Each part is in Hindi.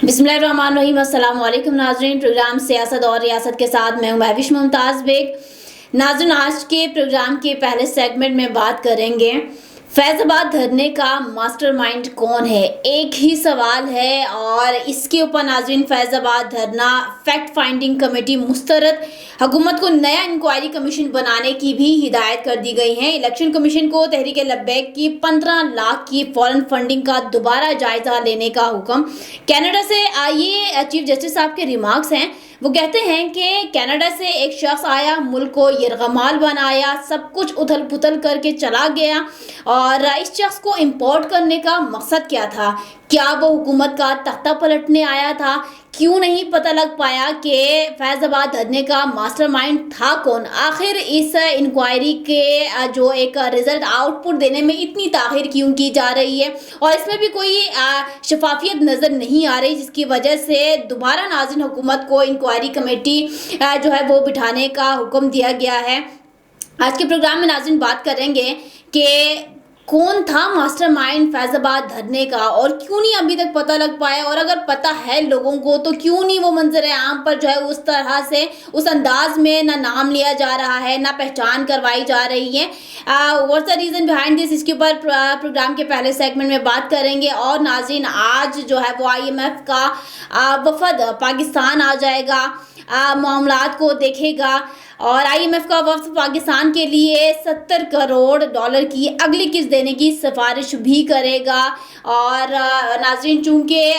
बिस्मिल्लाहिर्रहमानिर्रहीम। अस्सलाम वालेकुम नाज़रीन। प्रोग्राम सियासत और रियासत के साथ मैं हूं महविश मुमताज़ बेग। नाज़रीन, आज के प्रोग्राम के पहले सेगमेंट में बात करेंगे फैज़ाबाद धरने का मास्टरमाइंड कौन है। एक ही सवाल है और इसके ऊपर नाज़रीन फैज़ाबाद धरना फैक्ट फाइंडिंग कमेटी मुस्तरद, हुकूमत को नया इंक्वायरी कमीशन बनाने की भी हिदायत कर दी गई है। इलेक्शन कमीशन को तहरीक लब्बैक की 15 लाख की फॉरेन फंडिंग का दोबारा जायजा लेने का हुक्म। कनाडा से ये चीफ जस्टिस साहब के रिमार्क्स हैं। वो कहते हैं कि कनाडा से एक शख्स आया, मुल्क को यरगमाल बनाया, सब कुछ उथल पुथल करके चला गया। और इस शख्स को इंपोर्ट करने का मकसद क्या था? क्या वो हुकूमत का तख्ता पलटने आया था? क्यों नहीं पता लग पाया कि फैज़ाबाद धरने का मास्टरमाइंड था कौन? आखिर इस इंक्वायरी के जो एक रिजल्ट आउटपुट देने में इतनी ताख़ीर क्यों की जा रही है? और इसमें भी कोई शफाफियत नज़र नहीं आ रही, जिसकी वजह से दोबारा नाज़रीन हुकूमत को इंक्वायरी कमेटी जो है वो बिठाने का हुक्म दिया गया है। आज के प्रोग्राम में नाज़रीन बात करेंगे कि कौन था मास्टरमाइंड फैज़ाबाद धरने का और क्यों नहीं अभी तक पता लग पाया, और अगर पता है लोगों को तो क्यों नहीं वो मंजर आम पर जो है उस तरह से उस अंदाज में ना नाम लिया जा रहा है, ना पहचान करवाई जा रही है। What's the reason behind this, इसके ऊपर प्रोग्राम के पहले सेगमेंट में बात करेंगे। और नाज़रीन, आज जो है वो IMF का वफद पाकिस्तान आ जाएगा, मामलात को देखेगा और IMF का वफद पाकिस्तान के लिए 70 करोड़ डॉलर की अगली किस्त देने की सिफारिश भी करेगा। और नाज़रीन, चूँकि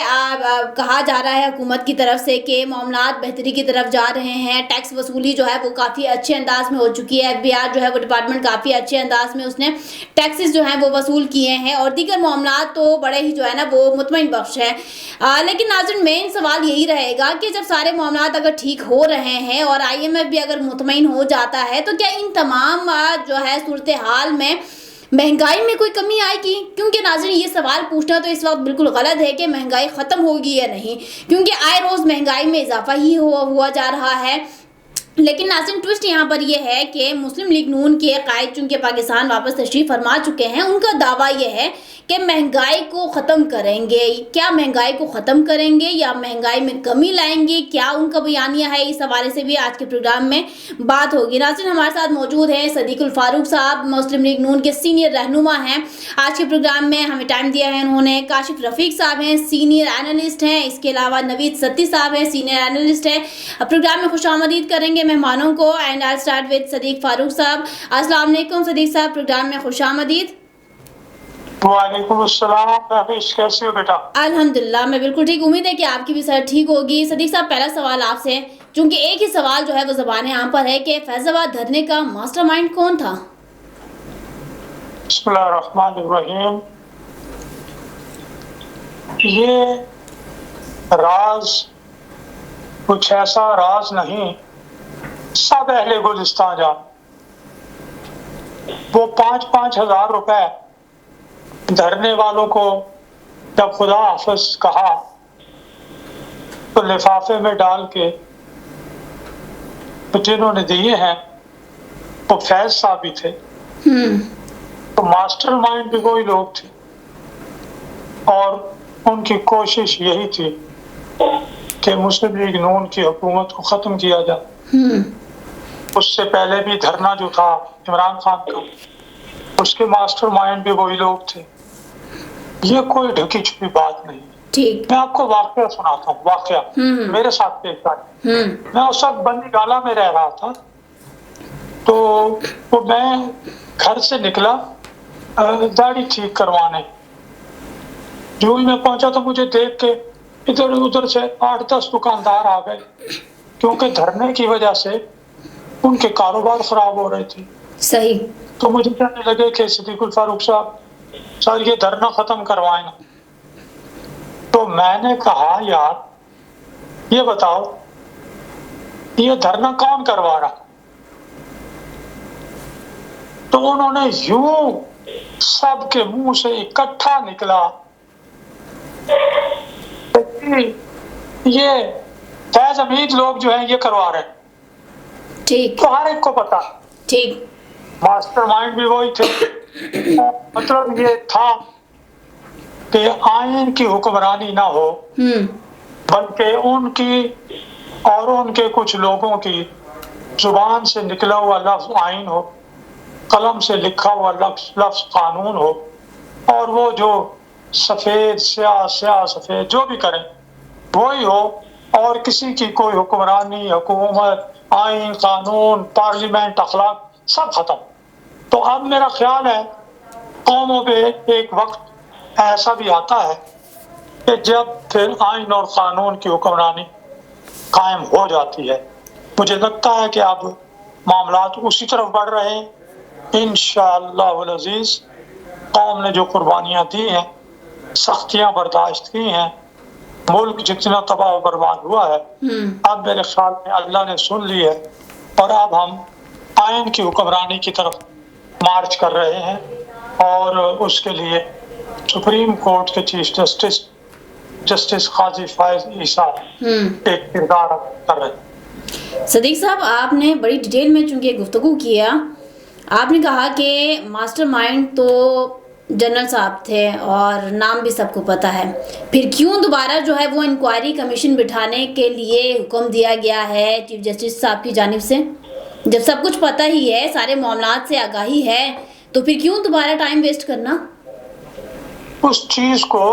कहा जा रहा है हुकूमत की तरफ से कि मामलात बेहतरी की तरफ जा रहे हैं, टैक्स वसूली जो है वो काफ़ी अच्छे अंदाज में हो चुकी है, FBI जो है वो डिपार्टमेंट काफ़ी अच्छे अंदाज में उसने टैक्सेस जो हैं वो वसूल किए हैं, और दीगर मामलात तो बड़े ही जो है ना वो मुतमईन बख्श है। लेकिन नाज़रीन, मेन सवाल यही रहेगा कि जब सारे मामलात अगर ठीक हो रहे हैं और IMF भी अगर मुतमईन हो जाता है, तो क्या इन तमाम जो है सूरत हाल में महंगाई में कोई कमी आएगी? क्योंकि नाज़रीन, ये सवाल पूछना तो इस वक्त बिल्कुल गलत है कि महंगाई ख़त्म होगी या नहीं, क्योंकि आए रोज़ महंगाई में इजाफा ही हुआ जा रहा है। लेकिन नाज़रीन, ट्विस्ट यहाँ पर यह है कि मुस्लिम लीग नून के कायद चूँकि पाकिस्तान वापस तशरीफ़ फरमा चुके हैं, उनका दावा यह है कि महंगाई को ख़त्म करेंगे। क्या महंगाई को ख़त्म करेंगे या महंगाई में कमी लाएंगे? क्या उनका बयानिया है? इस हवाले से भी आज के प्रोग्राम में बात होगी। नाज़रीन, हमारे साथ मौजूद हैं सदीकुल फारूक साहब, मुस्लिम लीग नून के सीनियर रहनुमा हैं। आज के प्रोग्राम में हमें टाइम दिया है उन्होंने। काशिफ रफ़ीक साहब हैं, सीनियर एनालिस्ट हैं। इसके अलावा नवीद सत्ती साहब हैं, सीनियर एनालिस्ट हैं। प्रोग्राम में खुशामदीद करेंगे मेहमानों को। And I start with Sadiq Farooq साहब। अस्सलाम वालेकुम सदीक साहब, प्रोग्राम में खुशामदीद। वालेकुम अस्सलाम। कैसे हो बेटा? अल्हम्दुलिल्लाह, मैं बिल्कुल ठीक। उम्मीद है कि आपकी भी सेहत ठीक होगी। सदीक साहब, पहला सवाल आपसे, क्योंकि एक ही सवाल जो है वो ज़बान यहाँ पर है कि फैज़ाबाद धरने का मास्टरमाइंड कौन था? बिस्मिल्लाहिर्रहमानिर्रहीम। ये राज कुछ ऐसा राज नहीं, सब अहले गुलिस्तान जान। वो 5-5 हजार रुपए धरने वालों को जब खुदा हाफिज कहा तो लिफाफे में डाल के तो जिन्होंने दिए हैं वो फैज साहब भी थे। तो मास्टरमाइंड भी वही लोग थे और उनकी कोशिश यही थी कि मुस्लिम लीग नून की हुकूमत को ख़त्म किया जाए। उससे पहले भी धरना जो था इमरान खान का, उसके मास्टरमाइंड भी वही लोग थे। ये कोई ढकी छुपी बात नहीं। ठीक, मैं आपको वाकया सुनाता हूँ। वाकया मेरे साथ पेश आया। मैं उस वक्त बंदी गाला में रह रहा था, तो मैं घर से निकला दाढ़ी ठीक करवाने। जो ही मैं पहुंचा तो मुझे देख के इधर उधर से 8-10 दुकानदार आ गए, क्योंकि धरने की वजह से उनके कारोबार खराब हो रहे थे। सही। तो मुझे कहने लगे कि सदीकुल फारूक साहब, सर ये धरना खत्म करवाएं। तो मैंने कहा, यार ये बताओ, ये धरना कौन करवा रहा? तो उन्होंने यूं सबके मुंह से इकट्ठा निकला, ये फैज अमीद लोग जो हैं ये करवा रहे हैं। ठीक, तो हर एक को पता। ठीक, मास्टरमाइंड भी वही थे। मतलब ये था कि आइन की हुक्मरानी ना हो, बल्कि उनकी और उनके कुछ लोगों की जुबान से निकला हुआ लफ्ज आइन हो, कलम से लिखा हुआ लफ्ज कानून हो, और वो जो सफेद स्याह स्याह सफेद जो भी करें वही हो, और किसी की कोई हुक्मरानी, हुकूमत, आइन, कानून, पार्लियामेंट, अखलाक सब खत्म। तो अब मेरा ख्याल है कौमों पे एक वक्त ऐसा भी आता है कि जब फिर आइन और कानून की हुक्मरानी कायम हो जाती है। मुझे लगता है कि अब मामलात उसी तरफ बढ़ रहे हैं। इंशाअल्लाह अज़ीज़ कौम ने जो कुर्बानियाँ दी हैं, सख्तियाँ बर्दाश्त की हैं, मुल्क जितना तबाह बर्बाद हुआ है, अब मेरे ख्याल में अल्लाह ने सुन ली है और अब हम आइन की हुक्मरानी की तरफ मार्च कर रहे हैं, और उसके लिए सुप्रीम कोर्ट के चीफ जस्टिस काजी फायज ईसा एक किरदार कर रहे हैं। सदीक साहब, आपने बड़ी डिटेल में चूंकि गुफ्तगू किया, आपने कहा कि मास्टरमाइंड तो जनरल साहब थे और नाम भी सबको पता है, फिर क्यों दोबारा जो है वो इंक्वायरी कमीशन बिठाने के लिए हुक्म दिया गया है चीफ जस्टिस साहब की जानिब से? जब सब कुछ पता ही है, सारे मामलात से आगाही है, तो फिर क्यों दोबारा टाइम वेस्ट करना? उस चीज को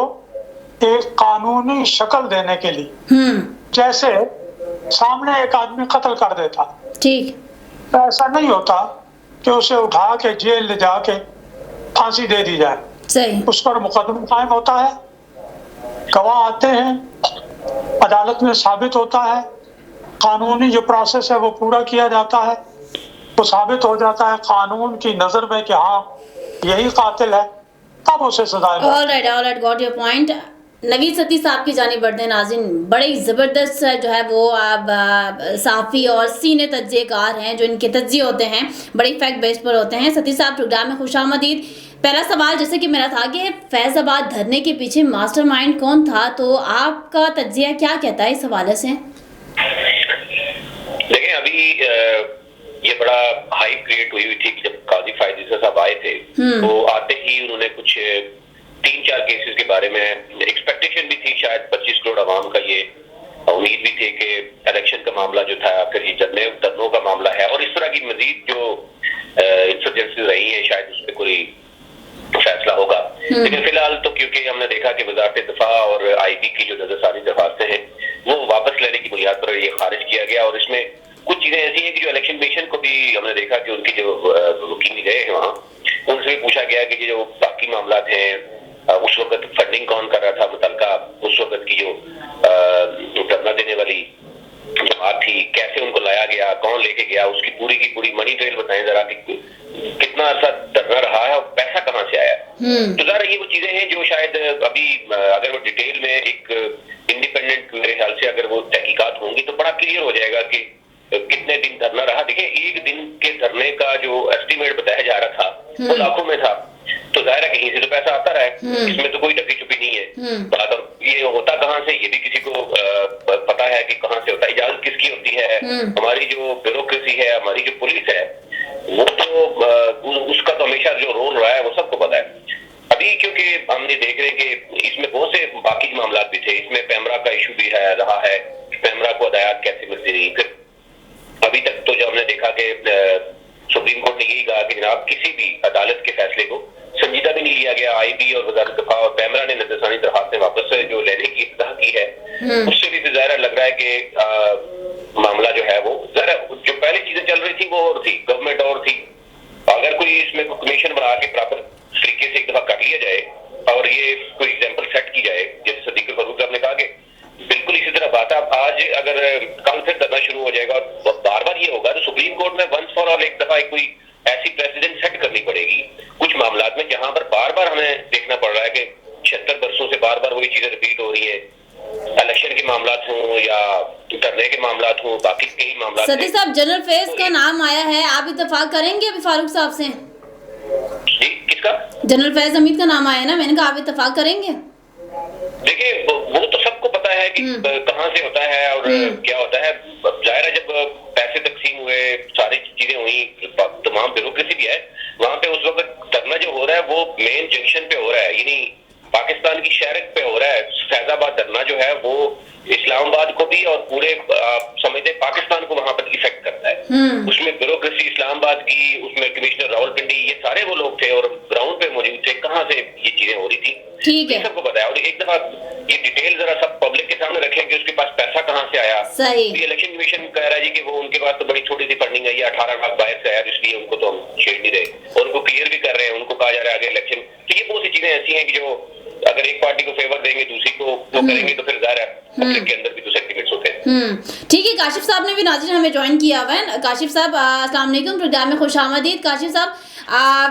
एक कानूनी शक्ल देने के लिए, जैसे सामने एक आदमी कत्ल कर देता, ठीक, तो ऐसा नहीं होता कि उसे उठा के जेल ले जाके फांसी दे दी जाए। सही, उस पर मुकदमा कायम होता है, गवाह आते हैं, अदालत में साबित होता है, कानूनी जो प्रोसेस है वो पूरा किया जाता है, वो साबित हो जाता है कानून की नजर में कि हाँ यही कातिल है, तब उसे सजा। Alright, got your point. Naveed Satish साहब की जानिब बढ़ते हैं। नाज़रीन, बड़े ज़बरदस्त जो है वो अब साफ़ी और सीने तज्ज़िएकार हैं, जो इनके तज्ज़िए होते हैं बड़े फैक्ट बेस पर होते हैं। सतीश साहब, प्रोग्राम में खुशामदीद। पहला सवाल जैसे कि मेरा था कि फैज़ाबाद धरने के पीछे मास्टरमाइंड कौन था, तो आपका तज्ज़िया क्या कहता है इस हवाले से? देखें, अभी ये बड़ा हाइप क्रिएट हुई थी कि जब काजी फायज ईसा साहब आए थे, तो आते ही उन्होंने कुछ 3-4 केसेस के बारे में एक्सपेक्टेशन भी थी, शायद 25 करोड़ आवाम का ये उम्मीद भी थी कि इलेक्शन का मामला जो था, फिर ये धरनों का मामला है, और इस तरह की मजीद जो इंसर्जेंसीज रही है, शायद उस पर कोई फैसला होगा। लेकिन फिलहाल तो क्योंकि हमने देखा कि वजारत दिफा और IB की जो नजरसानी दरखास्तें हैं वो वापस लेने की बुनियाद पर ये खारिज किया गया, और इसमें कुछ चीजें ऐसी हैं कि जो इलेक्शन कमीशन को भी हमने देखा कि उनकी जो वकील गए हैं वहाँ, उनसे भी पूछा गया कि जो बाकी मामला हैं, उस वक्त फंडिंग कौन कर रहा था, मुतलका उस वक्त की जो धरना देने वाली जमात थी, कैसे उनको लाया गया, कौन लेके गया, उसकी पूरी की पूरी मनी ट्रेल बताएं जरा कि कितना अर्सा धरना रहा है और पैसा कहाँ से आया। तो जरा ये वो चीजें हैं जो शायद अभी अगर वो डिटेल में एक इंडिपेंडेंट, मेरे ख्याल से अगर वो तहकीकात होंगी तो बड़ा क्लियर हो जाएगा कि कितने दिन धरना रहा। देखिए, एक दिन के धरने का जो एस्टिमेट बताया जा रहा था वो लाखों में था, तो जाहिर है कहीं से तो पैसा आता रहा है, इसमें तो कोई ढकी छुपी नहीं है बात। और ये होता कहाँ से, ये भी किसी को पता है कि कहाँ से होता है, इजाजत किसकी होती है। हमारी जो ब्यूरोक्रेसी है, हमारी जो पुलिस है, वो तो उसका तो हमेशा जो रोल रहा है वो सबको पता है। अभी क्योंकि हमने देख रहे हैं कि इसमें बहुत से बाकी मामला भी थे, इसमें पैमरा का इशू भी है रहा है, पैमरा को अदायत कैसे मिलती रही। फिर अभी तक तो जो हमने देखा कि सुप्रीम कोर्ट ने यही कहा कि जनाब किसी भी अदालत के फैसले को संजीदा भी नहीं लिया गया। IB और वजारत दिफा और पैमरा ने नजरसानी दरखास्तें वापस जो लेने की इब्तिदा की है, उससे भी ज़ाहिर लग रहा है कि मामला जो है वो ज़रा जो पहले चीजें चल रही थी वो और थी, गवर्नमेंट और थी। अगर कोई इसमें कमीशन बना के प्रॉपर तरीके से एक दफा कर लिया जाए और ये कोई एग्जाम्पल सेट की जाए, जैसे सदीक फारूक साहब ने कहा कि बिल्कुल इसी तरह बात है। आज अगर कल फिर करना शुरू हो जाएगा और बार बार ये होगा, तो सुप्रीम कोर्ट में वंस फॉर ऑल एक दफा कोई ऐसी प्रेसिडेंट सेट करनी पड़ेगी कुछ मामलात में, जहां पर बार बार हमें देखना पड़ रहा है कि 76 वर्षों से बार बार वही चीजें रिपीट हो रही है। इलेक्शन के मामलात हों या धरने के मामलात हों, बाकी कई मामलात। सतीश साहब, जनरल फैज का नाम आया है, आप इत्तेफाक करेंगे अभी फारूक साहब से? जी, किसका? जनरल फैज हमीद का नाम आया ना, मैंने कहा आप इत्तेफाक करेंगे? देखिए, वो तो सबको पता है कि कहाँ से होता है और क्या होता है। जाहिर है जब पैसे तकसीम हुए, सारी चीजें हुई, तमाम ब्यूरोक्रेसी भी है वहां पे, उस वक्त धरना जो हो रहा है वो मेन जंक्शन पे हो रहा है, यानी पाकिस्तान की शहरत पे हो रहा है। फैजाबाद धरना जो है वो इस्लामाबाद को भी और पूरे समझते पाकिस्तान को वहां पर इफेक्ट करता है। उसमें ब्यूरोक्रेसी इस्लामाबाद की, उसमें कमिश्नर रावलपिंडी, ये सारे वो लोग थे और ग्राउंड पे मौजूद थे, कहाँ से ये चीजें हो रही थी, ठीक है, सबको बताया। और एक दफा ये डिटेल जरा सब पब्लिक के सामने रखें कि उसके पास पैसा कहाँ से आया। सही। इलेक्शन कमीशन कह रहा है जी कि वो उनके पास तो बड़ी छोटी सी फंडिंग है, ये 18 लाख बाहर से आया, इसलिए उनको तो हम छेड़ नहीं रहे और उनको क्लियर भी कर रहे हैं। उनको कहा जा रहा है आगे इलेक्शन। तो ये बहुत सी चीजें ऐसी हैं कि जो अगर एक पार्टी को फेवर देंगे दूसरी को वो करेंगे तो फिर जाहिर है पब्लिक के अंदर भी तो सेंटिमेंट्स होते हैं। ठीक है, काशिफ साहब ने भी नाज़रीन हमें ज्वाइन किया हुआ है। काशिफ साहब अस्सलाम वालेकुम, प्रोग्राम में खुशामदीद। काशिफ साहब,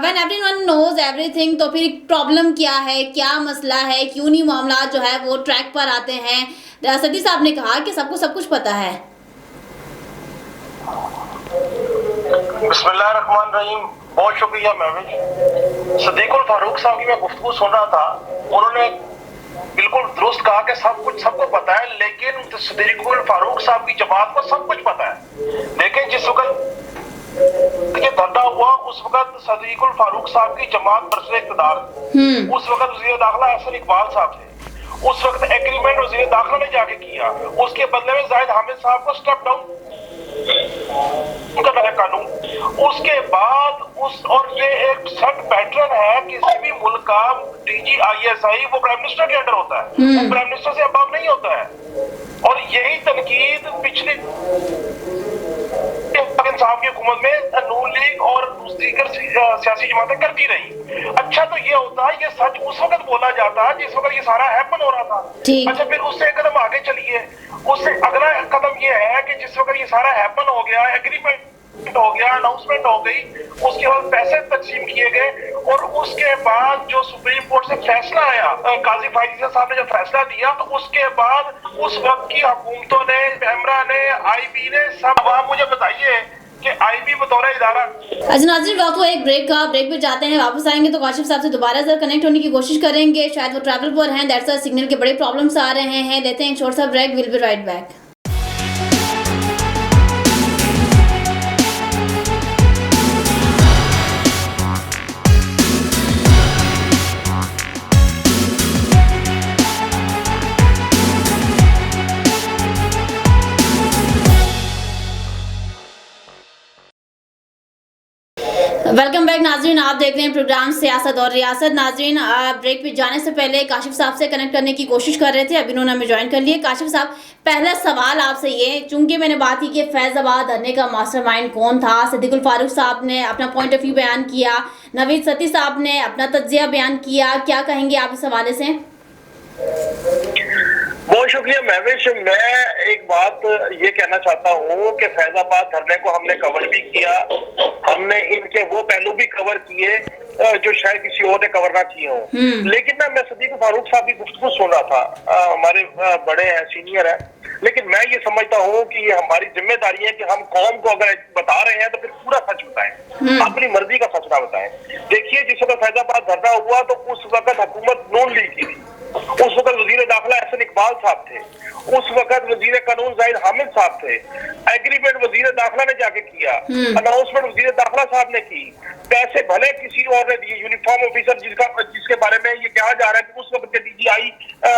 व्हेन एवरीवन नोज एवरीथिंग, तो फिर प्रॉब्लम क्या है, क्या मसला है, क्यों नहीं मामला जो है वो ट्रैक पर आते हैं। सदी साहब ने कहा कि सबको सब कुछ पता है। बिस्मिल्लाहिर्रहमानिर्रहीम, बहुत शुक्रिया महविश। सदीकुल फारूक साहब की मैं गुफ्तगू सुन रहा था, उन्होंने बिल्कुल दुरुस्त कहा कि सब कुछ सबको पता है, लेकिन सदीकुल फारूक साहब की जमात को सब कुछ पता है। लेकिन जिस वक्त ये धरना हुआ उस वक्त सदीकुल फारूक साहब की जमात बरसर इक़्तिदार, उस वक्त वज़ीर दाखिला एहसन इकबाल साहब थे। उस वक्त एग्रीमेंट वज़ीर दाखिला ने जाके किया, उसके बदले में जाहिद हामिद साहब को स्टेप डाउन करना है कानून। उसके बाद और ये एक सेट पैटर्न है, किसी भी मुल्क का DGISI वो प्राइम मिनिस्टर के अंडर होता है, वो प्राइम मिनिस्टर से अबव नहीं होता है। और यही तनकीद पिछली साहब की हुकूमत में नून लीग और दीगर सियासी जमातें करती रही। अच्छा, तो ये होता है, ये सच उस वक्त बोला जाता है जिस वक्त ये सारा हैपन हो रहा था। अच्छा, फिर उससे एक कदम आगे चलिए, उससे अगला कदम ये है कि जिस वक्त ये सारा हैपन हो गया, एग्रीमेंट हो गया, अनाउंसमेंट हो गई, उसके बाद पैसे तकसीम किए गए और उसके बाद जो सुप्रीम कोर्ट से फैसला आया, काजी फायजीसा साहब ने जो फैसला दिया, तो उसके बाद उस वक्त की हुकूमतों ने, पैमरा ने, IB ने, सब। आप मुझे बताइए कि IB बतौर इदारा। अच्छा नाज़रीन, वक्त हुआ एक ब्रेक का, ब्रेक पे जाते हैं, वापस आएंगे तो काशिफ साहब से दोबारा जरा कनेक्ट होने की कोशिश करेंगे। शायद वो ट्रैवल पर हैं, दैट्स व्हाई सिग्नल के बड़े प्रॉब्लम्स आ रहे हैं। लेते हैं एक छोटा सा break, will be right back. Welcome back नाजरीन, आप देख रहे हैं प्रोग्राम सियासत और रियासत। नाजरीन, ब्रेक पे जाने से पहले काशिफ साहब से कनेक्ट करने की कोशिश कर रहे थे, अभी उन्होंने हमें ज्वाइन कर लिए। काशिफ साहब, पहला सवाल आपसे ये, चूंकि मैंने बात की कि फैज़ाबाद धरने का मास्टरमाइंड कौन था, सदीकुल फारूक साहब ने अपना पॉइंट ऑफ व्यू बयान किया, नवीद सती साहब ने अपना तज्जिया बयान किया, क्या कहेंगे आप इस हवाले से? बहुत शुक्रिया महविश। मैं एक बात ये कहना चाहता हूँ कि फैजाबाद धरने को हमने कवर भी किया, हमने इनके वो पहलू भी कवर किए जो शायद किसी और ने कवर ना किए हों। लेकिन ना, मैं सदीकुल फारूक साहब की गुफ्तगू सुन रहा था, हमारे बड़े हैं, सीनियर है, लेकिन मैं ये समझता हूँ कि ये हमारी जिम्मेदारी है कि हम कौम को अगर बता रहे हैं तो फिर पूरा सच बताएं, अपनी मर्जी का सच ना बताएं। देखिए, जिस वक्त फैजाबाद धरना हुआ तो उस वक्त हुकूमत नून लीग की थी, उस वक्त वजीर दाखिला एहसन इकबाल साहब थे, उस वक्त वजीर कानून जाहिद हामिद साहब थे, एग्रीमेंट वजीर दाखिला ने जाके किया, अनाउंसमेंट वजीर दाखिला साहब ने की, पैसे भले किसी और ने दिए, यूनिफॉर्म ऑफिसर जिसके बारे में ये कहा जा रहा है कि उस वक्त के DGI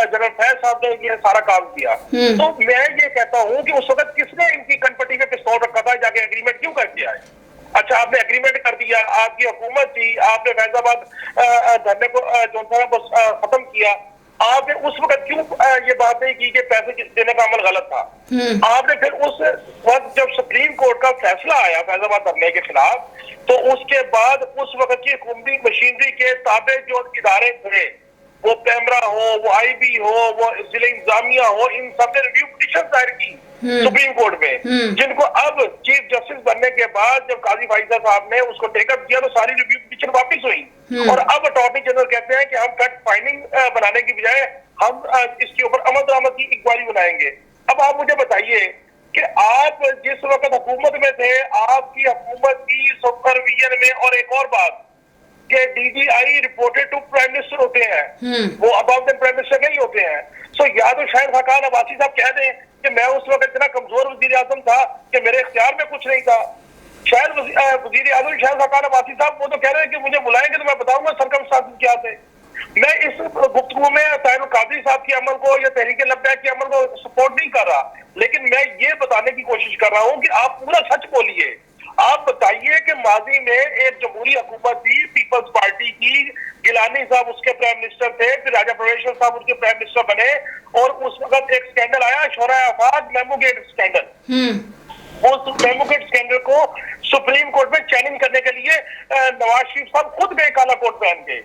जनरल फैज साहब ने ये सारा काम किया। तो मैं ये कहता हूँ कि उस वक्त किसने इनकी कनपट्टी में पिस्तौल रखा था, जाके एग्रीमेंट क्यों करके आए? अच्छा, आपने एग्रीमेंट कर दिया, आपकी हुकूमत थी, आपने फैजाबाद धरने को जो था वो खत्म किया, आपने उस वक्त क्यों ये बात नहीं की कि पैसे देने का अमल गलत था? आपने फिर उस वक्त जब सुप्रीम कोर्ट का फैसला आया फैजाबाद धरने के खिलाफ, तो उसके बाद उस वक्त की हुकूमती मशीनरी के ताबे जो इदारे थे, वो पैमरा हो, वो IB हो, वो जिले इंतजामिया हो, इन सब ने रिव्यू पिटीशन दायर की सुप्रीम कोर्ट में, जिनको अब चीफ जस्टिस बनने के बाद जब काजी फायजीसा साहब ने उसको टेकअप किया तो सारी रिव्यू पिटीशन वापस हुई। और अब अटॉर्नी जनरल कहते हैं कि हम कट फाइनिंग बनाने की बजाय हम इसके ऊपर अमल दरामद की इंक्वायरी बनाएंगे। अब आप मुझे बताइए कि आप जिस वक्त हुकूमत में थे, आपकी हुकूमत की सुपरविजन में, और एक और बात कि DGI reported to prime minister होते हैं, वो अबाउट द प्राइम मिनिस्टर नहीं होते हैं। सो या तो शायद हकान अब्बासी साहब कह दें कि मैं उस वक्त इतना कमजोर वजीर आजम था कि मेरे इख्तियार में कुछ नहीं था। शायद वजीर आजम शायद हकान अब्बासी साहब वो तो कह रहे हैं कि मुझे बुलाएंगे तो मैं बताऊंगा सरकमस्टांसेस क्या थे। मैं इस गुफ्तगू में ताहिर कादरी साहब के अमल को या तहरीक लब्बैक के अमल को सपोर्ट नहीं कर रहा, लेकिन मैं ये बताने की कोशिश कर रहा हूँ कि आप पूरा सच बोलिए। आप बताइए कि माजी में एक जमहूरी हुकूमत थी पीपल्स पार्टी की, गिलानी साहब उसके प्राइम मिनिस्टर थे, फिर राजा परवेश्वर साहब उसके प्राइम मिनिस्टर बने, और उस वक्त एक स्कैंडल आया शोरा आफाक मेमोगेट स्कैंडल। उस मेमोगेट स्कैंडल को सुप्रीम कोर्ट में चैलेंज करने के लिए नवाज शरीफ साहब खुद गए काला कोट पहन के।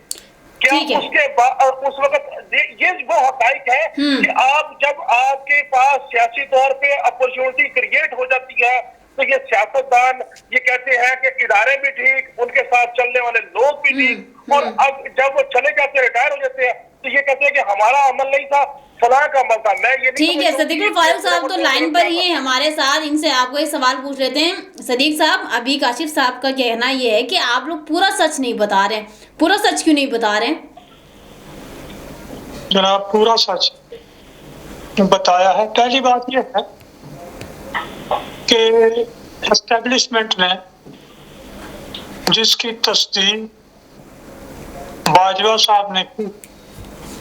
क्या उसके बाद उस वक्त ये वो हकाइक है कि आप जब आपके पास सियासी तौर पे अपॉर्चुनिटी क्रिएट हो जाती है तो ये सियासतदान ये कहते हैं कि इदारे भी ठीक, उनके साथ चलने वाले लोग भी ठीक, और अब जब वो चले जाते रिटायर हो जाते हैं तो ये कहते हैं कि हमारा अमल नहीं था, फलां का अमल था। मैं ये ठीक है, सदीकुल फारूक साहब तो लाइन पर ही है हमारे साथ, इनसे आपको एक सवाल पूछ लेते हैं। सदीक साहब, अभी काशिफ साहब का कहना ये है कि आप लोग पूरा सच नहीं बता रहे, पूरा सच क्यों नहीं बता रहे? जनाब, पूरा सच बताया है। पहली बात यह है कि एस्टेब्लिशमेंट ने जिसकी तस्दीक बाजवा साहब ने की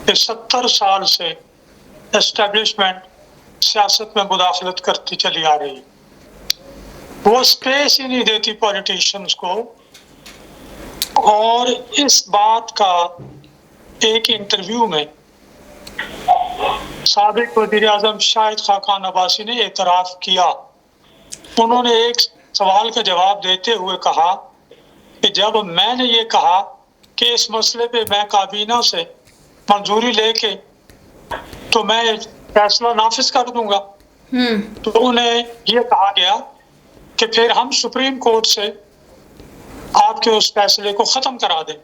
कि 70 साल से एस्टेब्लिशमेंट सियासत में मुदाखलत करती चली आ रही, वो स्पेस ही नहीं देती पॉलिटिशियंस को। और इस बात का एक इंटरव्यू में साबिक वज़ीर आज़म शाहिद खाकान अब्बासी ने एतराफ़ किया। उन्होंने एक सवाल का जवाब देते हुए कहा कि जब मैंने ये कहा कि इस मसले पे मैं काबीना से मंजूरी लेके तो मैं फैसला नाफिज कर दूंगा, तो उन्हें ये कहा गया कि फिर हम सुप्रीम कोर्ट से आपके उस फैसले को ख़त्म करा दें।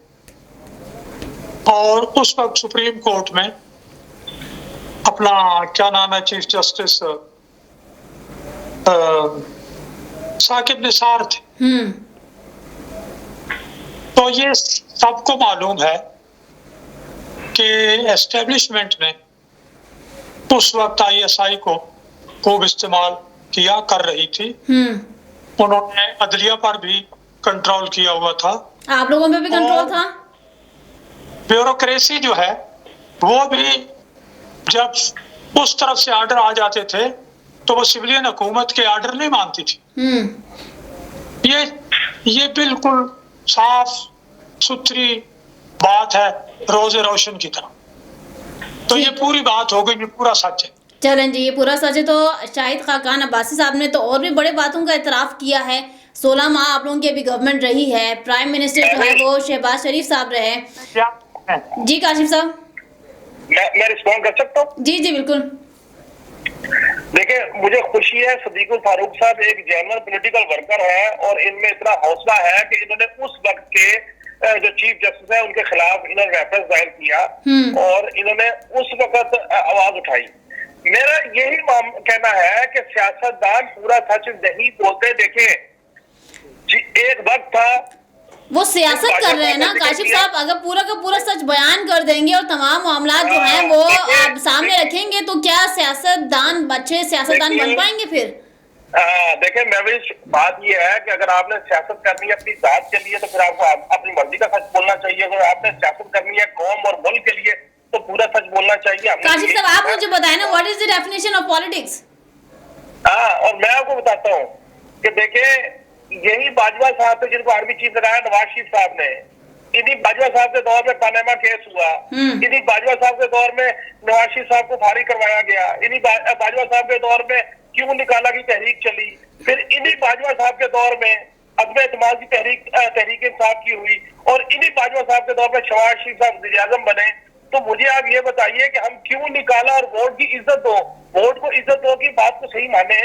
और उस वक्त सुप्रीम कोर्ट में अपना क्या नाम है, चीफ जस्टिस साकिब निसार थे। तो ये सबको मालूम है कि एस्टेब्लिशमेंट ने उस वक्त ISI को खूब इस्तेमाल किया कर रही थी। उन्होंने अदलिया पर भी कंट्रोल किया हुआ था। आप लोगों में भी कंट्रोल था। ब्यूरोक्रेसी जो है वो भी जब उस तरफ से आर्डर आ जाते थे तो वो सिविलियन हुकूमत के आर्डर नहीं मानती थी। ये बिल्कुल साफ सुथरी बात है, रोजे रोशन की तरह। तो ये पूरी बात हो गई, ये पूरा सच है। चलें जी, ये पूरा सच है। तो शाहिद खाकान अब्बासी साहब ने तो और भी बड़े बातों का एतराफ़ किया है। 16 माह आप लोगों की अभी गवर्नमेंट रही है, प्राइम मिनिस्टर जो है वो शहबाज शरीफ साहब रहे। जी काशिफ साहब, मैं रिस्पॉन्ड कर सकता हूँ? जी जी बिल्कुल। देखिए, मुझे खुशी है सदीकुल फारूक साहब एक जेन्युइन पॉलिटिकल वर्कर है और इनमें इतना हौसला है कि इन्होंने उस वक्त के जो चीफ जस्टिस है उनके खिलाफ इन्होंने रेफरेंस दायर किया और इन्होंने उस वक्त आवाज उठाई। मेरा यही कहना है कि सियासतदान पूरा सच नहीं बोलते। देखे, एक वक्त था, वो सियासत कर रहे हैं ना काशिफ साहब, अगर पूरा का पूरा सच बयान कर देंगे और तमाम मामला जो हैं वो आप सामने रखेंगे तो क्या सियासतदान अच्छे सियासतदान बन पाएंगे फिर? देखिए, महविश बात ये है कि अगर आपने सियासत करनी है अपनी जात के लिए तो फिर आपको अपनी मर्जी का सच बोलना चाहिए। अगर आपने सियासत करनी है कौम और मुल्क के लिए तो पूरा सच बोलना चाहिए। काशिफ साहब, आप मुझे बताएं ना, what is the definition of politics? और मैं आपको बताता हूँ कि देखिए, यही बाजवा साहब थे जिनको आर्मी चीफ लगाया नवाज शरीफ साहब ने। इन्हीं बाजवा साहब के दौर में पनामा केस हुआ, इन्हीं बाजवा साहब के दौर में नवाज शरीफ साहब को फारिग करवाया गया, इन्हीं बाजवा साहब के दौर में क्यों निकाला की तहरीक चली, फिर इन्हीं बाजवा साहब के दौर में अदम एतमाद की तहरीक इंसाफ की हुई, और इन्हीं बाजवा साहब के दौर में शहबाज शरीफ साहब वज़ीर आज़म बने। तो मुझे आप ये बताइए कि हम क्यों निकाला, और वोट की इज्जत दो, वोट को इज्जत दो की बात को सही माने,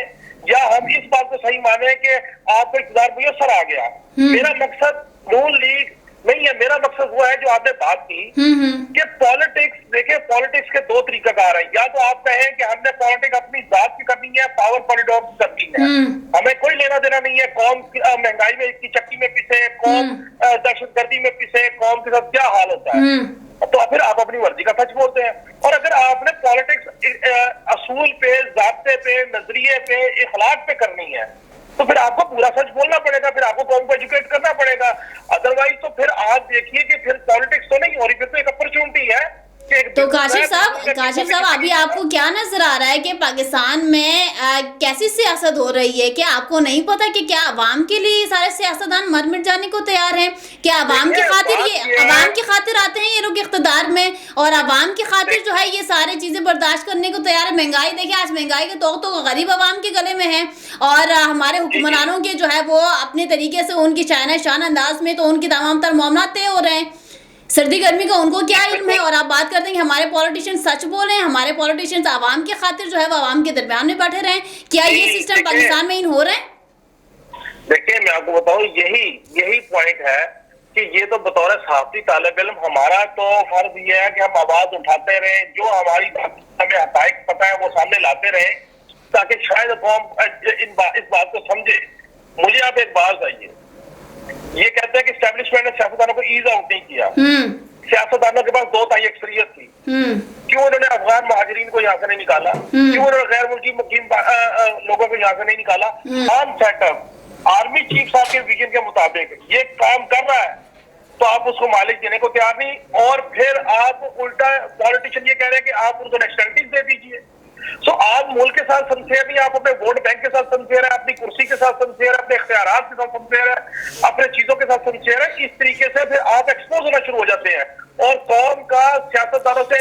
या हम इस बात को सही माने कि आपको इक़्तिदार मुयस्सर आ गया। मेरा मकसद नून लीग नहीं है, मेरा मकसद वो है जो आपने बात की कि पॉलिटिक्स, देखिए पॉलिटिक्स के दो तरीकाकार है। या तो आप कहें कि हमने पॉलिटिक्स अपनी जात की करनी है, पावर कॉरिडोर करनी है, हमें कोई लेना देना नहीं है कौन महंगाई में की चक्की में पिसे, कौन दहशतगर्दी में पिसे, कौन के साथ क्या हाल होता है, तो फिर आप अपनी मर्जी का सच बोलते हैं। और अगर आपने पॉलिटिक्स असूल पे, ज़ाब्ते पे, नजरिए पे, इखलाक पे करनी है तो फिर आपको पूरा सच बोलना पड़ेगा, फिर आपको कौम को एजुकेट करना पड़ेगा। अदरवाइज तो फिर आप देखिए कि फिर पॉलिटिक्स तो नहीं हो रही, फिर तो एक अपॉर्चुनिटी है। तो काशिफ साहब अभी आपको क्या नजर आ रहा है कि पाकिस्तान में कैसी सियासत हो रही है? क्या आपको नहीं पता कि क्या अवाम के लिए सारे सियासतदान मर मिट जाने को तैयार हैं? क्या अवाम की खातिर अवाम की खातिर आते हैं ये लोग इख्तिदार में, और अवाम की खातिर जो है ये सारी चीजें बर्दाश्त करने को तैयार है? महंगाई देखिए, आज महंगाई का तो गरीब अवाम के गले में है, और हमारे हुक्मरानों के जो है वो अपने तरीके से उनकी चाइना शान अंदाज में तो उनकी तमाम तर मामला तय हो रहे हैं। सर्दी गर्मी का उनको क्या इल्म है? और आप बात करते हैं कि हमारे पॉलिटिशियन सच बोले हैं, हमारे पॉलिटिशियंस आवाम के खातिर जो है वो आवाम के दरमियान में बैठे रहे। क्या ये सिस्टम पाकिस्तान में इन हो रहा है? देखिए मैं आपको बताऊं, यही पॉइंट है कि ये तो बतौर सहाफी तालिब इल्म हमारा तो फर्ज ये है कि हम आवाज उठाते रहे, जो हमारी हमें हकायक पता है वो सामने लाते रहे, ताकि शायद कौम इस बात को समझे। मुझे आप एक बात बताइए, ये कहते हैं कि एस्टेब्लिशमेंट ने सियासतदानों को ईज आउट नहीं किया। सियासतदानों के पास 2 ताई अक्सरियत थी, क्यों उन्होंने अफगान महाजरीन को यहाँ से नहीं निकाला? क्यों उन्होंने गैर मुल्की मुकीम लोगों को यहाँ से नहीं निकाला? आर्म सेटअप आर्मी चीफ साहब के विजन के मुताबिक ये काम कर रहा है, तो आप उसको मालिक देने को तैयार नहीं, और फिर आप उल्टा पॉलिटिशियन ये कह रहे हैं कि आप उनको एक्सटेंटिव दे दीजिए। सो आप मुल्क के साथ संसेर नहीं, आप अपने वोट बैंक के साथ संसेर है, अपनी कुर्सी के साथ संसेर है, अपने इख्तियारात के साथ संसेर है, अपने चीजों के साथ संसेर है। इस तरीके से फिर आप एक्सपोज होना शुरू हो जाते हैं, और कौम का सियासतदानों से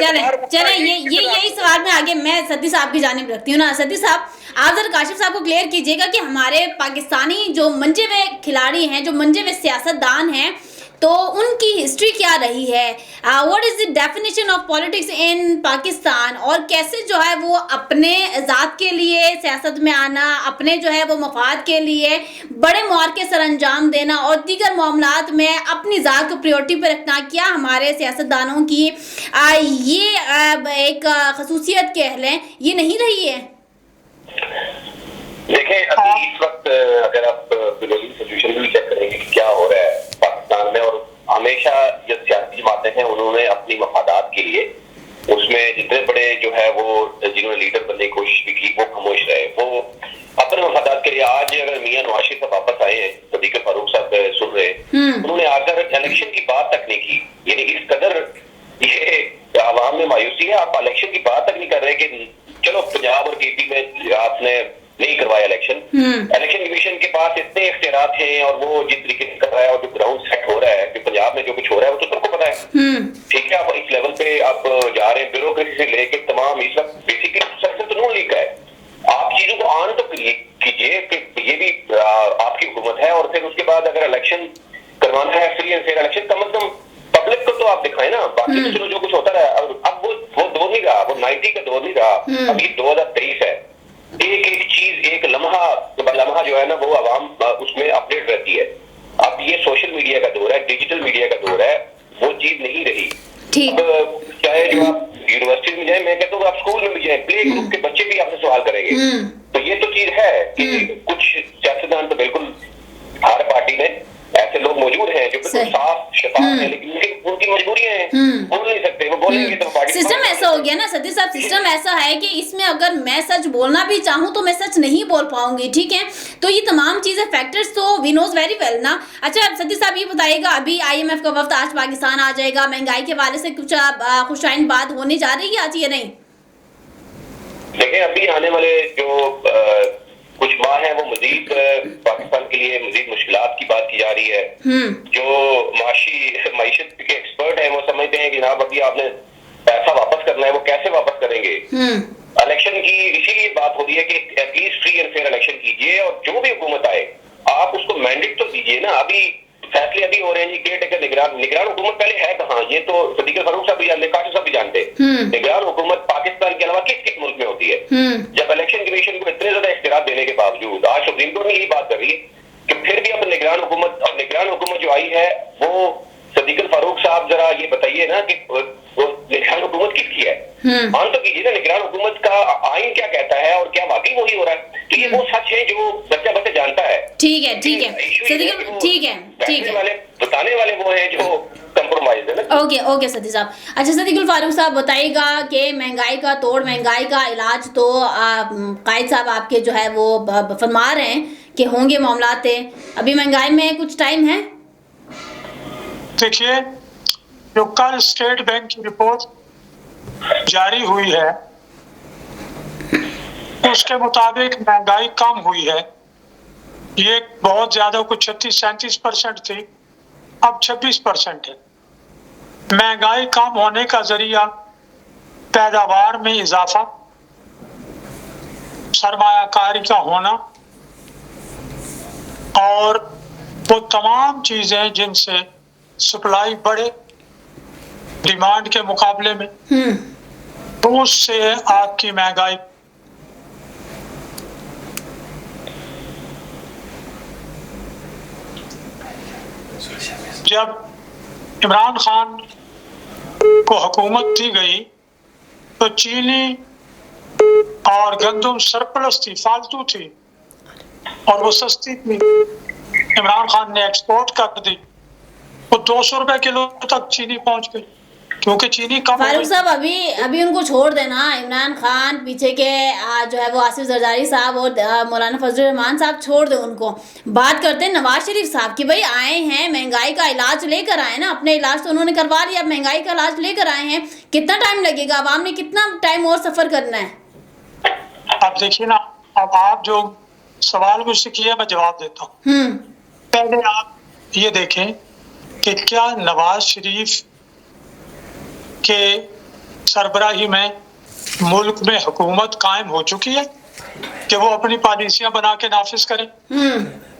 चले यही सवाल में आगे मैं सती साहब की जानिब रखती हूँ ना। सती साहब, आप जरा काशिफ साहब को क्लियर कीजिएगा कि हमारे पाकिस्तानी जो मंजे हुए खिलाड़ी हैं, जो मंजे हुए सियासतदान हैं, तो उनकी हिस्ट्री क्या रही है? What is the definition of politics in Pakistan, और कैसे जो है वो अपने ज़ात के लिए सियासत में आना, अपने जो है वो मफाद के लिए बड़े मुआरके सर अंजाम देना, और दीगर मामलात में अपनी ज़ात को प्रायोरिटी पर रखना, क्या हमारे सियासतदानों की ये एक खसूसियत कह लें, ये नहीं रही है? देखें, अभी इस वक्त अगर आप ग्लोबल सिचुएशन भी चेक करेंगे कि क्या हो रहा है पाकिस्तान में, और हमेशा जो सियासी जमातें हैं उन्होंने अपनी मफादात के लिए उसमें जितने बड़े जो है वो जिन्होंने लीडर बनने की कोशिश भी की वो खामोश रहे, वो अपने मफादात के लिए। आज अगर मियां नवाज शरीफ साहब वापस आए हैं, सदीक फारूक साहब सुन रहे, उन्होंने आकर इलेक्शन की बात तक नहीं की। यानी इस कदर ये आवाम में मायूसी है, आप इलेक्शन की बात तक नहीं कर रहे कि चलो पंजाब और केपी में आपने नहीं करवाया इलेक्शन, इलेक्शन कमीशन के पास इतने इख्तियारात हैं और वो जिस तरीके से कर रहा है और जो ग्राउंड सेट हो रहा है कि पंजाब में जो कुछ हो रहा है वो तो सबको पता है। ठीक है, आप इस लेवल पे आप जा रहे हैं, ब्यूरोक्रेसी से लेके तमाम इस वक्त बेसिकली सक्सेस तो नून लीग का है। आप चीजों को ऑन तो कीजिए कि ये भी आपकी हुकूमत है, और फिर उसके बाद अगर इलेक्शन करवाना है फ्री एंड फेयर इलेक्शन, कम से कम पब्लिक को तो आप दिखाए ना। बाकी तो चलो जो कुछ होता रहा, अब वो दौर नहीं रहा, वो 90 का दौर नहीं रहा, अभी 2023 है। एक चीज, एक लम्हा जो है ना वो आवाम उसमें अपडेट रहती है। अब ये सोशल मीडिया का दौर है, डिजिटल मीडिया का दौर है, वो चीज नहीं रही। अब चाहे जो आप यूनिवर्सिटी में जाए, मैं कहता हूँ आप स्कूल में भी जाए, प्ले ग्रुप के बच्चे भी आपसे सवाल करेंगे। तो ये तो चीज है कि कुछ सियासतदान तो बिल्कुल हर पार्टी में ऐसे लोग मौजूद हैं जो बिल्कुल साफ शफाफ हैं, लेकिन उनकी मजबूरियां हैं, बोल नहीं सकते, वो बोलेंगे तो पार्टी। सिस्टम ऐसा हो गया ना सती साहब, सिस्टम ऐसा है कि इसमें अगर मैं सच बोलना भी चाहूँ तो मैं सच नहीं बोल पाऊंगी। ठीक है, तो ये तमाम चीजें फैक्टर्स तो वी नोज वेरी वेल ना। अच्छा सती साहब ये बताइएगा, अभी IMF का वक्त आज पाकिस्तान आ जाएगा, महंगाई के हवाले से कुछ खुशाइन बात होने जा रही है आज या नहीं? देखिए, अभी आने वाले जो कुछ माह है वो मजीद पाकिस्तान के लिए मजीद मुश्किलात की बात की जा रही है। जो माईशत के एक्सपर्ट हैं वो समझते हैं कि जनाब अभी आपने पैसा वापस करना है, वो कैसे वापस करेंगे? इलेक्शन की इसीलिए बात हो रही है कि at least free and fair election कीजिए, और जो भी हुकूमत आए आप उसको मैंडेट तो दीजिए ना। अभी फैसले अभी हो रहे हैं जी, केयर टेकर निगरान हुकूमत पहले है कहाँ? ये तो सदीक फारूक साहब भी जानते, काशिफ साहब भी जानते। निगरान हुकूमत पाकिस्तान के अलावा किस किस मुल्क में होती है? जब इलेक्शन कमीशन को इतने ज्यादा इख्तियार देने के बावजूद आज सुप्रीम कोर्ट ने यही बात कर रही है कि फिर भी अब निगरान हुकूमत जो आई है वो सदीक फारूक साहब जरा ये बताइए ना कि वो निगरान हुकूमत किसकी है? मान तो कीजिए ना, निगरान हुकूमत का आइन क्या कहता है और क्या वाकई वही हो रहा है? तो ये वो सच है जो बच्चा जानता है। ठीक है ठीक है वाले बताने वाले वो है जो कंप्रोमाइज है ना। ओके सदी साहब। अच्छा सदीकुल फारूक साहब बताइएगा कि महंगाई का इलाज तो कायद साहब आपके जो है वो फरमा रहे हैं कि होंगे मामलात है? अभी महंगाई में कुछ टाइम है। देखिए, जो कल स्टेट बैंक की रिपोर्ट जारी हुई है उसके मुताबिक महंगाई कम हुई है। ये बहुत ज्यादा, कुछ 36-37% थी, अब 26% है। महंगाई कम होने का जरिया पैदावार में इजाफा, सरमायाकारी का होना और वो तमाम चीजें जिनसे सप्लाई बढ़े डिमांड के मुकाबले में, तो उससे आपकी महंगाई जब इमरान खान को हुकूमत दी गई तो चीनी और गंदम सरप्लस थी, फालतू थी और वो सस्ती थी। इमरान खान ने एक्सपोर्ट कर दी, वो 200 रुपए किलो तक चीनी पहुंच गई क्योंकि चीनी कम। फारूक साहब, अभी उनको छोड़ देना। इमरान खान पीछे के जो है वो आसिफ जरदारी साहब और मौलाना फजलुर रहमान साहब, छोड़ दो उनको। बात करते हैं नवाज शरीफ साहब की। भाई आए हैं, महंगाई का इलाज लेकर आए ना, अपने इलाज तो उन्होंने करवा लिया, अब महंगाई का इलाज लेकर आए हैं। कितना टाइम लगेगा? आवाम ने कितना टाइम और सफर करना है? अब देखिए ना, अब आप जो सवाल मुझसे किया मैं जवाब देता हूँ। पहले आप ये देखें कि क्या नवाज शरीफ के सरबराही में मुल्क में हुकूमत कायम हो चुकी है कि वो अपनी पॉलिसियां बना के नाफिज करें?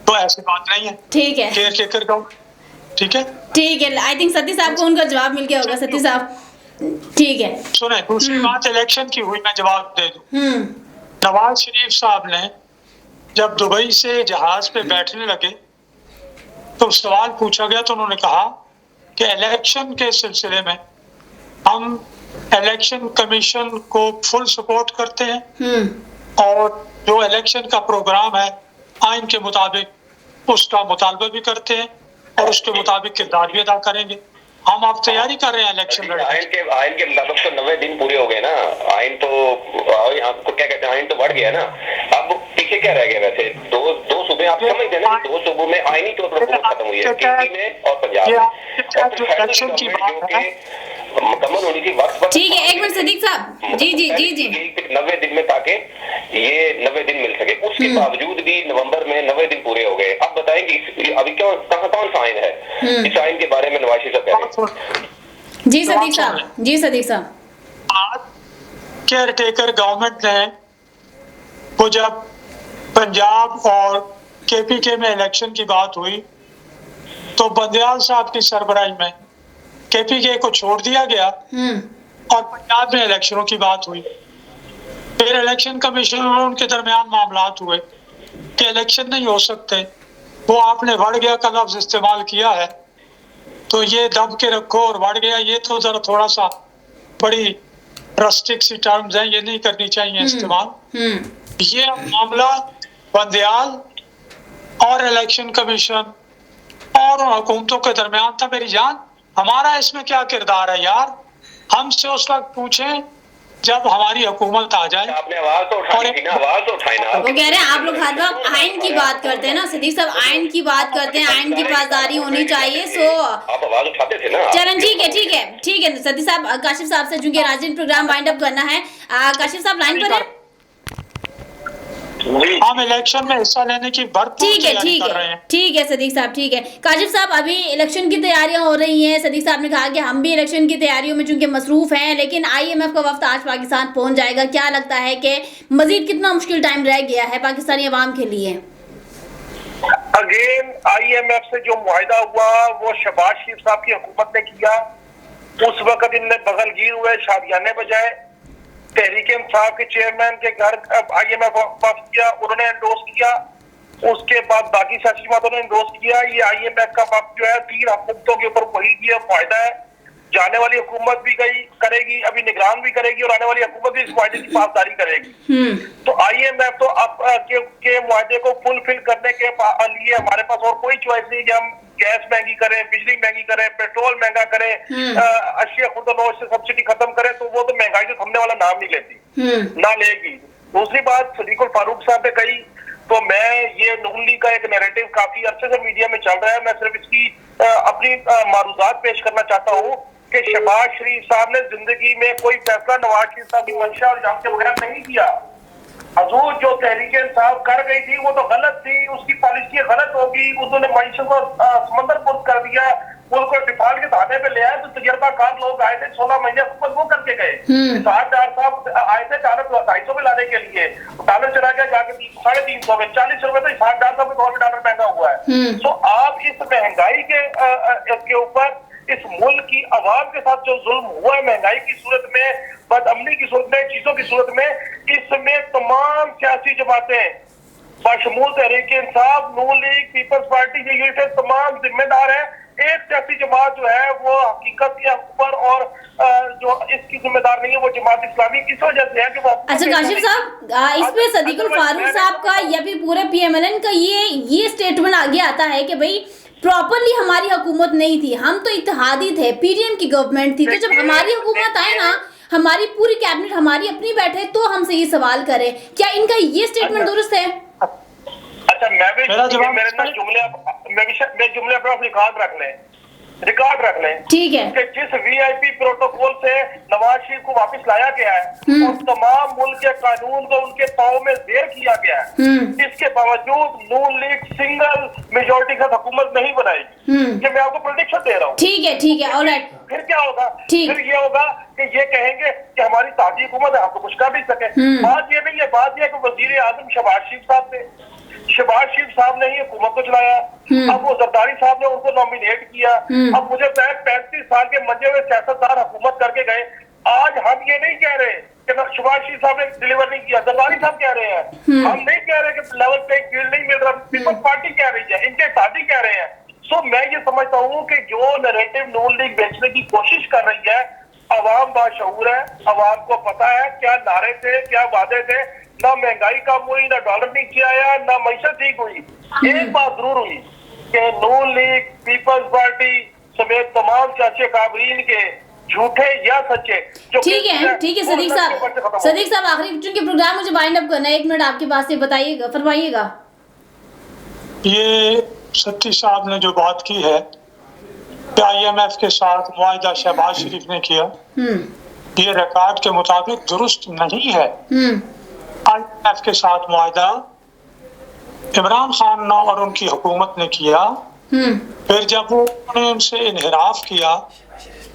तो ऐसी बात नहीं है। ठीक है, केयर टेकर गवर्नमेंट। ठीक है, ठीक है। आई थिंक सती साहब को उनका जवाब मिल गया होगा। सती साहब ठीक है, सुने। दूसरी बात इलेक्शन की हुई, मैं जवाब दे दूं। नवाज शरीफ साहब ने जब दुबई से जहाज पे बैठने लगे तो सवाल पूछा गया तो उन्होंने कहा कि इलेक्शन के सिलसिले में हम इलेक्शन कमीशन को फुल सपोर्ट करते हैं और जो इलेक्शन का प्रोग्राम है आइन के मुताबिक उसका मुतालबा भी करते हैं और उसके मुताबिक किरदार भी अदा करेंगे। हम आप तैयारी कर रहे हैं इलेक्शन लड़ने की। आइन के मुताबिक तो 90 दिन पूरे हो गए ना। आइन तो आपको क्या कहते हैं, आइन तो बढ़ गया ना। अब पीछे क्या रह गया? वैसे दो सूबे आप समझते हैं ना, 2 सूबों में आइनी तौर पर हुकूमत खत्म हुई है, केपी में और पंजाब में। इलेक्शन की बात है, मुकम्मल होनी थी वक्त पर। ठीक है, एक मिनट सदीक साहब। जी 90 दिन में, ताकि ये 90 दिन मिल सके। उसके बावजूद भी नवंबर में 90 दिन पूरे हो गए। अब बताएंगे अभी क्यों, कौन सा आइन है? इस आइन के बारे में नवाज शरीफ साहब कह रहे हैं। जी सदीक साहब। आज केयर टेकर गवर्नमेंट ने वो जब पंजाब और केपीके में इलेक्शन की बात हुई तो बंदयाल साहब की सरबराही में केपीके को छोड़ दिया गया और पंजाब में इलेक्शनों की बात हुई। फिर इलेक्शन कमीशन और उनके दरमियान मामलात हुए कि इलेक्शन नहीं हो सकते। वो आपने बढ़ गया का लफ्ज इस्तेमाल किया है तो ये दब के रखो और बढ़ गया, ये तो जरा थोड़ा सा बड़ी रस्टिक सी टर्म्स हैं, ये नहीं करनी चाहिए इस्तेमाल। ये मामला बंदयाल और इलेक्शन कमीशन और हुकूमतों के दरमियान था। मेरी जान, हमारा इसमें क्या किरदार है यार? हमसे उस वक्त पूछें जब हमारी हुकूमत आ जाए। आपने आवाज तो उठाई थी ना, आवाज तो उठाई ना। वो कह रहे हैं आप लोग हर वक्त आइन की बात करते हैं ना सदीक साहब, आइन की बात करते हैं, आइन की पासदारी होनी चाहिए। सो आप आवाज उठाते थे ना। चलन ठीक है सदीक साहब। काशिफ साहब से चूंकि राजनीतिक प्रोग्राम वाइंड अप करना है, काशिफ साहब लाइन पर है। हम इलेक्शन में हिस्सा लेने की भरपूर तैयारी कर रहे हैं। ठीक है सदीक साहब, ठीक है। काशिफ साहब, अभी इलेक्शन की तैयारियां हो रही हैं। सदीक साहब ने कहा कि हम भी इलेक्शन की तैयारियों में चूंकि मसरूफ हैं, लेकिन IMF का वक्त आज पाकिस्तान पहुंच जाएगा। क्या लगता है कि मजीद कितना मुश्किल टाइम रह गया है पाकिस्तानी अवाम के लिए? अगेन IMF से जो मुआहिदा हुआ वो शहबाज शरीफ साहब की हुकूमत ने किया। उस वक्त इनने बगलगीर हुए, शादियाने बजाए। तहरीक इंसाफ के चेयरमैन के घर IMF वापस किया, उन्होंने एंडोर्स किया। उसके बाद बाकी सियासी जमातों ने एंडोर्स किया। ये IMF का वक्त जो है 3 हुकूमतों के ऊपर वही ये मुआहिदा है। जाने वाली हुकूमत भी करेगी, अभी निगरान भी करेगी और आने वाली हुकूमत भी इस मुआहिदे की पासदारी करेगी। तो IMF तो अब के मुआहिदे को फुलफिल करने के लिए हमारे पास और कोई चॉइस नहीं कि हम गैस महंगी करें, बिजली महंगी करें, पेट्रोल महंगा करें, अशिया खुर्द-ओ-नोश से सब्सिडी खत्म करें। तो वो तो महंगाई से थमने वाला नाम नहीं लेती, ना लेगी। दूसरी बात सदीकुल फारूक साहब ने कही तो मैं ये नून लीग का एक नैरेटिव काफी अरसे से मीडिया में चल रहा है, मैं सिर्फ इसकी अपनी मारूजात पेश करना चाहता हूँ कि शहबाज शरीफ साहब ने जिंदगी में कोई फैसला नवाज शरीफ साहब की मंशा और इल्जाम के बगैर नहीं किया। हजूर जो तहरीक इंसाफ कर गई थी वो तो गलत थी, उसकी पॉलिसी गलत होगी, उन्होंने मईशत को समंदर पुर कर दिया, मुल्क को डिफॉल्ट के धाने पे ले आए। तो तजर्बाकार लोग आए थे 16 महीने हुकूमत वो करके गए। इसाक डार साहब आए थे डॉलर 250 में लाने के लिए, डॉलर चला गया जाके 350 में, 40 रुपए तो इसाक डार साहब के डॉलर महंगा हुआ है। तो आप इस महंगाई के ऊपर इस मुल्क की आवाम के साथ जो जुल्म हुआ है महंगाई की सूरत में, बदअमनी की सूरत में, चीजों की सूरत में, इसमें तमाम सियासी जमातें बशमूल तहरीक इंसाफ, नून लीग, पीपल्स पार्टी के यूनिट तमाम जिम्मेदार है। एक सियासी जमात जो है वो हकीकत के ऊपर और जो इसकी जिम्मेदार नहीं है वो जमात इस्लामी, इस वजह से है कि वो। अच्छा काशिफ साहब, इसमें सदीकुल फारूक साहब का या फिर पूरे PMLN का ये स्टेटमेंट आगे आता है कि भाई प्रॉपरली हमारी हुकूमत नहीं थी, हम तो इत्तेहादी थे, PDM की गवर्नमेंट थी, तो जब हमारी हुकूमत आए ना, हमारी पूरी कैबिनेट हमारी अपनी बैठे, तो हमसे ये सवाल करें, क्या इनका ये स्टेटमेंट दुरुस्त है? अच्छा मैं जुमले अपना रिकॉर्ड रख लें ठीक है कि जिस VIP प्रोटोकॉल से नवाज शरीफ को वापस लाया गया है और तमाम मुल्क के कानून को उनके पाँव में ज़ेर किया गया है, इसके बावजूद नून लीग सिंगल मेजोरिटी के साथ हुकूमत नहीं बनाएगी। ये मैं आपको प्रेडिक्शन दे रहा हूँ। ठीक है ऑलराइट। फिर क्या होगा? फिर ये होगा कि ये कहेंगे कि हमारी ताजी हुकूमत है, हम तो कुछ कर नहीं सके। बात ये नहीं है, बात यह कि वजीर आजम शहबाज शरीफ साहब थे, शहबाज शरीफ साहब ने ही हुकूमत को चलाया, अब वो जरदारी साहब ने उनको नॉमिनेट किया। अब मुझे 35 साल के मंजे हुए सियासतदान हुकूमत करके गए। आज हम ये नहीं कह रहे कि शहबाज शरीफ साहब ने डिलीवर नहीं किया, जरदारी साहब कह रहे हैं। हम नहीं कह रहे कि लेवल प्लेइंग फील्ड नहीं मिल रहा, पीपल्स पार्टी कह रही है, इनके साथी कह रहे हैं। सो मैं ये समझता हूँ कि जो नैरेटिव नून लीग बेचने की कोशिश कर रही है, अवाम बाशऊर है, अवाम को पता है क्या नारे थे, क्या वादे थे। ना महंगाई कम हुई, ना डॉलर नीचे आया, ना मईशत ठीक हुई। एक बात जरूर हुई कि नून लीग, पीपल्स पार्टी समेत तमाम सियासी काबरीन के झूठे या सच्चे जो ठीक है सदीक साहब आखिरी चूंकि प्रोग्राम मुझे वाइंड अप करना है, 1 मिनट आपके पास से बताइएगा, फरमाइएगा। ये सत्ती साहब ने जो बात की है कि IMF के साथ मुआहिदा शहबाज शरीफ ने किया, ये रिकॉर्ड के मुताबिक दुरुस्त नहीं है। IMF के साथ मुआहिदा इमरान खान और उनकी हुकूमत ने किया, फिर जब उन्होंने उनसे इनहिराफ किया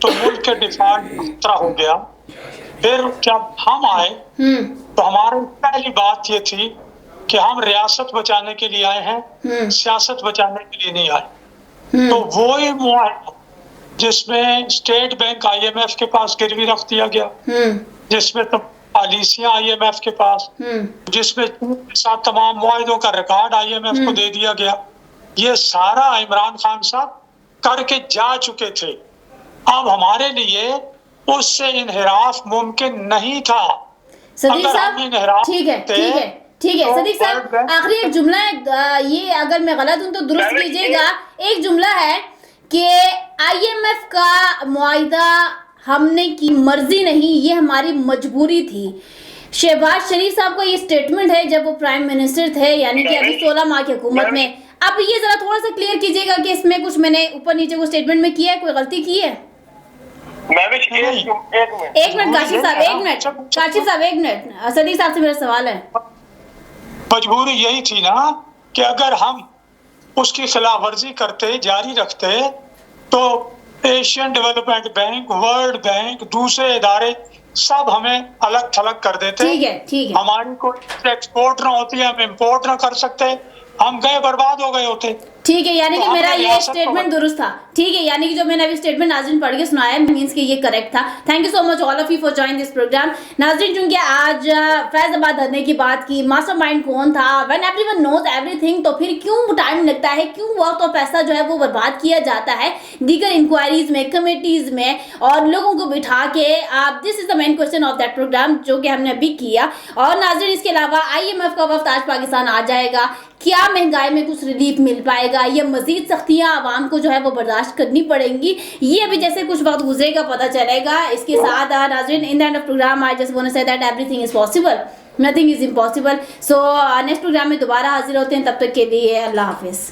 तो मुल्क के डिफॉल्ट खतरा हो गया। फिर जब हम आए तो हमारी पहली बात ये थी कि हम रियासत बचाने के लिए आए हैं, सियासत बचाने के लिए नहीं आए। तो वो ही मुआहिदा जिसमें स्टेट बैंक IMF के पास गिरवी रख दिया गया, जिसमें तो पॉलिसियां IMF के पास, जिसमें साथ तमाम मुआहिदों का रिकॉर्ड IMF को दे दिया गया, ये सारा इमरान खान साहब करके जा चुके थे। अब हमारे लिए उससे इनहिराफ मुमकिन नहीं था। सदीक साहब ठीक है सदीक साहब, आखिरी एक जुमला है, ये अगर मैं गलत हूं तो दुरुस्त कीजिएगा। एक जुमला है कि IMF का मुआहिदा हमने की मर्जी नहीं, ये हमारी मजबूरी थी। शहबाज शरीफ साहब का ये स्टेटमेंट है जब वो प्राइम मिनिस्टर थे, यानी कि अभी 16 माह की हुकूमत में। अब ये जरा थोड़ा सा क्लियर कीजिएगा कि इसमें कुछ मैंने ऊपर नीचे को स्टेटमेंट में किया है, कोई गलती की है? एक मिनट काशिफ साहब, एक मिनट सदीक साहब से मेरा सवाल है। मजबूरी यही थी ना कि अगर हम उसकी खिलाफ वर्जी करते, जारी रखते, तो Asian development bank, world bank, दूसरे इदारे सब हमें अलग थलग कर देते। ठीक है। हमारी कोई एक्सपोर्ट ना होती, हम इम्पोर्ट ना कर सकते, हम गए बर्बाद हो गए होते। ठीक है, यानी कि मेरा ये स्टेटमेंट दुरुस्त था। ठीक है, यानी कि जो मैंने अभी स्टेटमेंट नाज़रीन पढ़ के सुनाया मींस कि ये करेक्ट था। Thank you so much all of you for join this program. नाज़रीन, चूंकि आज फैज़ाबाद धरने की बात की, मास्टरमाइंड कौन था, व्हेन एवरीवन नोज एवरीथिंग, तो फिर क्यों टाइम लगता है, क्यों वक्त और पैसा जो है वो बर्बाद किया जाता है दीगर इंक्वायरीज में, कमेटीज में, और लोगों को बिठा के। आप this is the main question of that program जो कि हमने अभी किया। और नाज़रीन, इसके अलावा IMF का वक्त आज पाकिस्तान आ जाएगा, क्या महंगाई में कुछ रिलीफ मिल पाएगा या मजीद सख्तियां आवाम को जो है वो बर्दाश्त करनी पड़ेंगी, ये अभी जैसे कुछ वक्त गुजरेगा पता चलेगा। इसके साथ नाज़रीन, in the end of program I just want to say that everything is possible, nothing is impossible. So next program में दोबारा हाजिर होते हैं, तब तक के लिए अल्लाह हाफिज़।